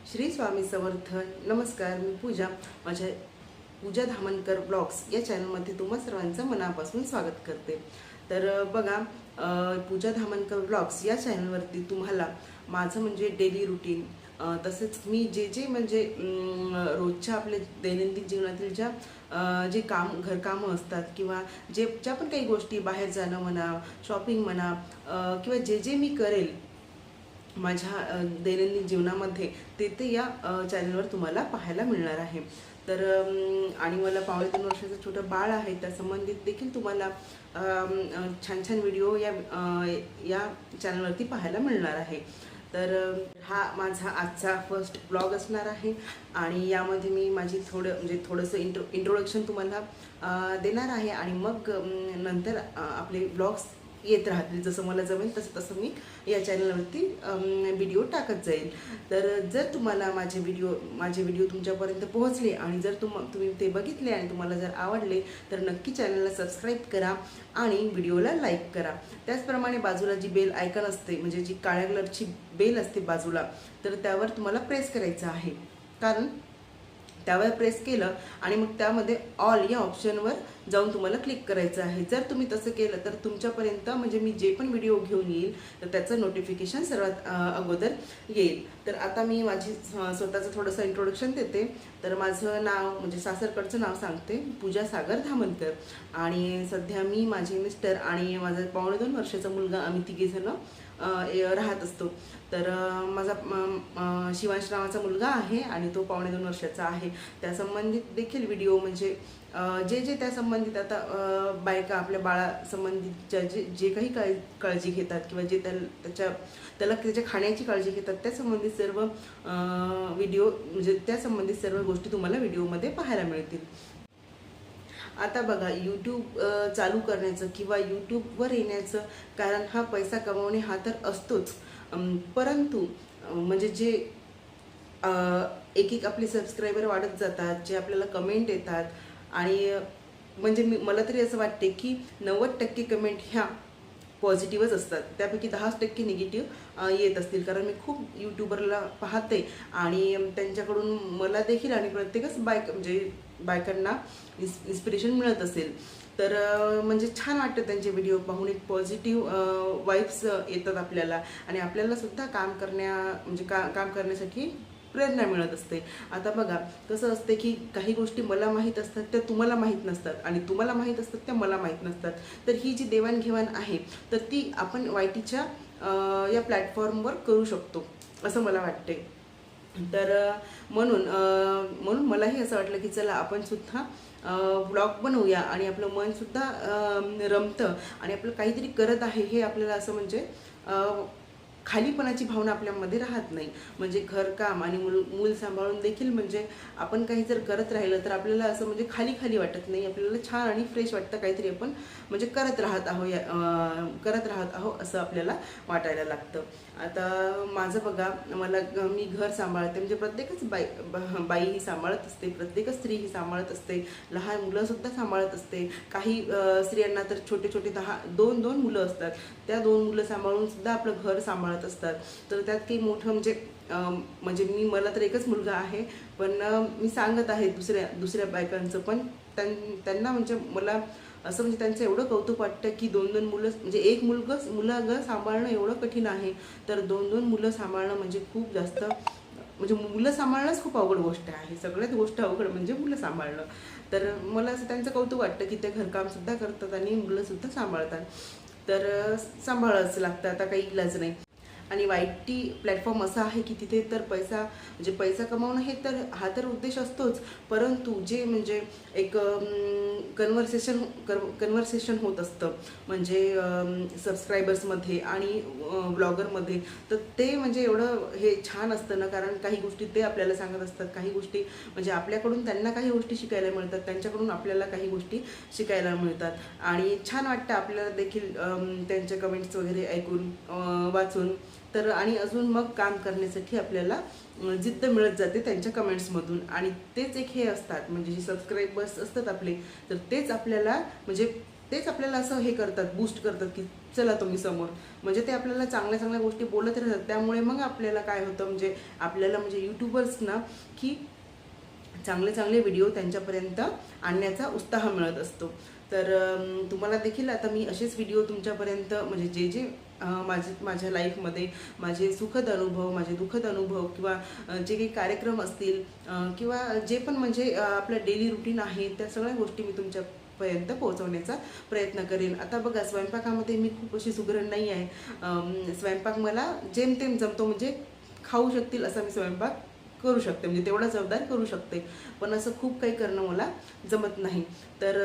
श्री स्वामी समर्थ. नमस्कार, मी पूजा. माझ्या पूजा धामणकर ब्लॉग्स या चॅनलमध्ये तुम्हा सर्वांचं मनापासून स्वागत करते. तर बघा, पूजा धामणकर ब्लॉग्स या चॅनलवरती तुम्हाला माझं म्हणजे डेली रुटीन, तसेच मी जे म्हणजे रोजच्या आपल्या दैनंदिन जीवनातील जे घरकामं असतात किंवा ज्या पण काही गोष्टी, बाहेर जाणं म्हणा, शॉपिंग म्हणा, किंवा जे मी करेल माझ्या दैनंदिन जीवनामध्ये ते या चॅनलवर तुम्हाला पाहायला मिळणार आहे. तर आणि मला 2.5 वर्षाचं छोटं बाळ आहे, त्या संबंधित देखील तुम्हाला छान छान व्हिडिओ या चॅनलवरती पाहायला मिळणार आहे. तर हा माझा आजचा फर्स्ट ब्लॉग असणार आहे आणि यामध्ये मी माझी थोडंसं इंट्रोडक्शन तुम्हाला देणार आहे आणि मग नंतर आपले ब्लॉग्स येत राहतील. जसं मला जमेल तसं मी या चॅनलवरती व्हिडिओ टाकत जाईल. तर जर तुम्हाला माझे व्हिडिओ तुमच्यापर्यंत पोहोचले आणि जर तुम्ही ते बघितले आणि तुम्हाला जर आवडले तर नक्की चॅनलला सबस्क्राईब करा आणि व्हिडिओला लाईक करा. त्याचप्रमाणे बाजूला जी बेल आयकॉन असते, म्हणजे जी काळ्या कलरची बेल असते बाजूला, तर त्यावर तुम्हाला प्रेस करायचं आहे. कारण त्यावर प्रेस केलं आणि मग त्यामध्ये ऑल या ऑप्शनवर जाऊन तुम्हाला क्लिक करायचं आहे. जर तुम्ही तसं केलं तर तुमच्यापर्यंत म्हणजे मी जे पण व्हिडिओ घेऊन येईल तर त्याचं नोटिफिकेशन सर्वात अगोदर येईल. तर आता मी माझी स्वतःचं थोडंसं इंट्रोडक्शन देते. तर माझं नाव म्हणजे सासरकडचं नाव सांगते, पूजा सागर धामणकर. आणि सध्या मी, माझे मिस्टर आणि माझा 2.5 वर्षाचा मुलगा, आम्ही तिघेजणं राहत असतो. तर माझा शिवांश नावाचा मुलगा आहे आणि तो 2.5 वर्षाचा आहे. त्या संबंधित देखील व्हिडिओ म्हणजे जे त्या संबंधित आता बायका आपल्या बाळासंबंधितच्या जे काही काळजी घेतात किंवा जे त्याला त्याच्या खाण्याची काळजी घेतात, त्या संबंधित सर्व व्हिडिओ म्हणजे त्या संबंधित सर्व गोष्टी तुम्हाला व्हिडिओमध्ये पाहायला मिळतील. आता बघा, यूट्यूब चालू करण्याचं किंवा यूट्यूबवर येण्याचं कारण हा पैसा कमवणे हा तर असतोच, परंतु म्हणजे जे एक आपले सबस्क्रायबर वाढत जातात, जे आपल्याला कमेंट येतात आणि म्हणजे मला तरी असं वाटते की 90% कमेंट ह्या पॉझिटिव्हच असतात, त्यापैकी 10% निगेटिव्ह येत असतील. कारण मी खूप यूट्यूबरला पाहते आणि त्यांच्याकडून मला देखील आणि प्रत्येकच म्हणजे बायकांना इन्स्पिरेशन मिळत असेल. तर म्हणजे छान वाटतं त्यांचे व्हिडिओ पाहून. एक पॉझिटिव्ह वाईब्स येतात आपल्याला आणि आपल्याला सुद्धा काम करण्यासाठी प्रेरणा मिळत असते. आता बघा, कसं असते की काही गोष्टी मला माहीत असतात त्या तुम्हाला माहीत नसतात आणि तुम्हाला माहीत असतात त्या मला माहीत नसतात. तर ही जी देवाणघेवाण आहे तर ती आपण YTच्या या प्लॅटफॉर्मवर करू शकतो असं मला वाटते. तर म्हणून मलाही असं वाटलं की चला आपण सुद्धा ब्लॉग बनवूया आणि आपलं मन सुद्धा रमतं आणि आपलं काहीतरी करत आहे हे आपल्याला असं म्हणजे खालीपणाची भावना आपल्यामध्ये राहत नाही. म्हणजे घरकाम आणि मूल सांभाळून देखील म्हणजे आपण काही जर करत राहिलं तर आपल्याला असं म्हणजे खाली वाटत नाही, आपल्याला छान आणि फ्रेश वाटतं. काहीतरी आपण म्हणजे करत राहत आहोत असं आपल्याला वाटायला लागतं. आता माझं बघा, मी घर सांभाळते, म्हणजे प्रत्येकच बाई ही सांभाळत असते, प्रत्येकच स्त्री ही सांभाळत असते, लहान मुलंसुद्धा सांभाळत असते. काही स्त्रियांना तर छोटे 2 मुलं असतात, त्या 2 मुलं सांभाळून सुद्धा आपलं घर सांभाळत असतात. तर त्यात काही मोठं म्हणजे मला तर एकच मुलगा आहे, पण मी सांगत आहे दुसऱ्या बायकांचं पण त्यांना म्हणजे मला असं म्हणजे त्यांचं एवढं कौतुक वाटतं की 2 मुलं म्हणजे एक मुलगा सांभाळणं एवढं कठीण आहे, तर 2 मुलं सांभाळणं म्हणजे खूप जास्त, म्हणजे मुलं सांभाळणंच खूप अवघड गोष्ट आहे. सगळ्यात गोष्ट अवघड म्हणजे मुलं सांभाळणं. तर मला असं त्यांचं कौतुक वाटतं की ते घरकामसुद्धा करतात आणि मुलंसुद्धा सांभाळतात. तर सांभाळावंच लागतं, आता काही इलाज नाही. आणि YT प्लॅटफॉर्म असा आहे की तिथे तर पैसा कमावणं हा तर उद्देश असतोच, परंतु जे म्हणजे एक कन्व्हर्सेशन होत असतं म्हणजे सबस्क्रायबर्समध्ये आणि ब्लॉगरमध्ये, तर ते म्हणजे एवढं हे छान असतं ना. कारण काही गोष्टी ते आपल्याला सांगत असतात, काही गोष्टी म्हणजे आपल्याकडून त्यांना काही गोष्टी शिकायला मिळतात, त्यांच्याकडून आपल्याला काही गोष्टी शिकायला मिळतात आणि छान वाटतं आपल्याला देखील त्यांच्या कमेंट्स वगैरे ऐकून वाचून. तर आणि अजून मग काम करण्यासाठी आपल्याला जिद्द मिळत जाते त्यांच्या कमेंट्समधून. आणि तेच एक हे असतात म्हणजे जे सबस्क्रायबर्स असतात आपले, तर तेच आपल्याला म्हणजे तेच आपल्याला असं हे करतात, बूस्ट करतात की चला तुम्ही समोर. म्हणजे ते आपल्याला चांगल्या चांगल्या गोष्टी बोलत राहतात. त्यामुळे मग आपल्याला काय होतं, म्हणजे आपल्याला म्हणजे यूट्यूबर्सना की चांगले चांगले व्हिडिओ त्यांच्यापर्यंत आणण्याचा उत्साह मिळत असतो. तर तुम्हाला देखील आता मी असेच व्हिडिओ तुमच्यापर्यंत म्हणजे जे जे माझ्या लाईफमध्ये माझे सुखद अनुभव, माझे दुःखद अनुभव किंवा जे काही कार्यक्रम असतील किंवा जे पण म्हणजे आपलं डेली रुटीन आहे, त्या सगळ्या गोष्टी मी तुमच्यापर्यंत पोहोचवण्याचा प्रयत्न करेन. आता बघा, स्वयंपाकामध्ये मी खूप अशी सुगरण नाही आहे. स्वयंपाक मला जेमतेम जमतो, म्हणजे खाऊ शकतील असा मी स्वयंपाक करू शकते, म्हणजे तेवढा चवदार करू शकते. पण असं खूप काही करणं मला जमत नाही. तर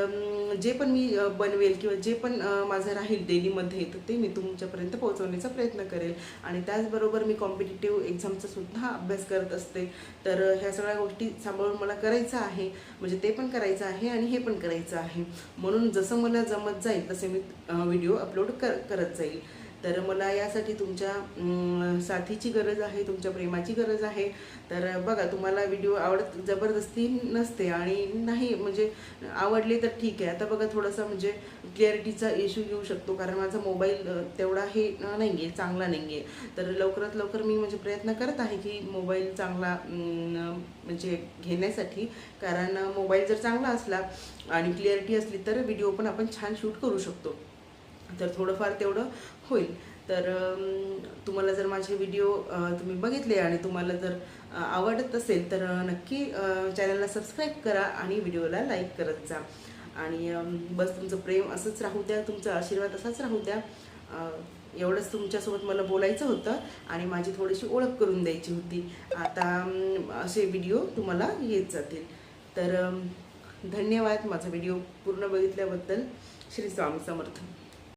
जे पण मी बनवेल किंवा जे पण माझं राहील डेलीमध्ये, तर ते मी तुमच्यापर्यंत पोहोचवण्याचा प्रयत्न करेल. आणि त्याचबरोबर मी कॉम्पिटिटिव्ह एक्झामचा सुद्धा अभ्यास करत असते. तर ह्या सगळ्या गोष्टी सांभाळून मला करायचं आहे, म्हणजे ते पण करायचं आहे आणि हे पण करायचं आहे. म्हणून जसं मला जमत जाईल तसे मी व्हिडिओ अपलोड करत जाईल. तर मला यासाठी तुमच्या साथीची गरज आहे, तुमच्या प्रेमाची गरज आहे. तर बघा, तुम्हाला व्हिडिओ आवडत जबरदस्ती नसते आणि नाही म्हणजे आवडले तर ठीक आहे. आता बघा, थोडंसं म्हणजे क्लिअरिटीचा इश्यू येऊ शकतो, कारण माझा मोबाईल तेवढा हे नाही आहे, चांगला नाही आहे. तर लवकरात लवकर मी म्हणजे प्रयत्न करत आहे की मोबाईल चांगला म्हणजे घेण्यासाठी, कारण मोबाईल जर चांगला असला आणि क्लिअरिटी असली तर व्हिडिओ पण आपण छान शूट करू शकतो. तर थोडंफार तेवढं होईल. तर तुम्हाला जर माझे व्हिडिओ तुम्ही बघितले आणि तुम्हाला जर आवडत असेल तर नक्की चॅनलला सबस्क्राईब करा आणि व्हिडिओला लाईक करत जा. आणि बस तुमचं प्रेम असंच राहू द्या, तुमचा आशीर्वाद असाच राहू द्या. एवढंच तुमच्यासोबत मला बोलायचं होतं आणि माझी थोडीशी ओळख करून द्यायची होती. आता असे व्हिडिओ तुम्हाला येत जातील. तर धन्यवाद माझा व्हिडिओ पूर्ण बघितल्याबद्दल. श्री स्वामी समर्थ.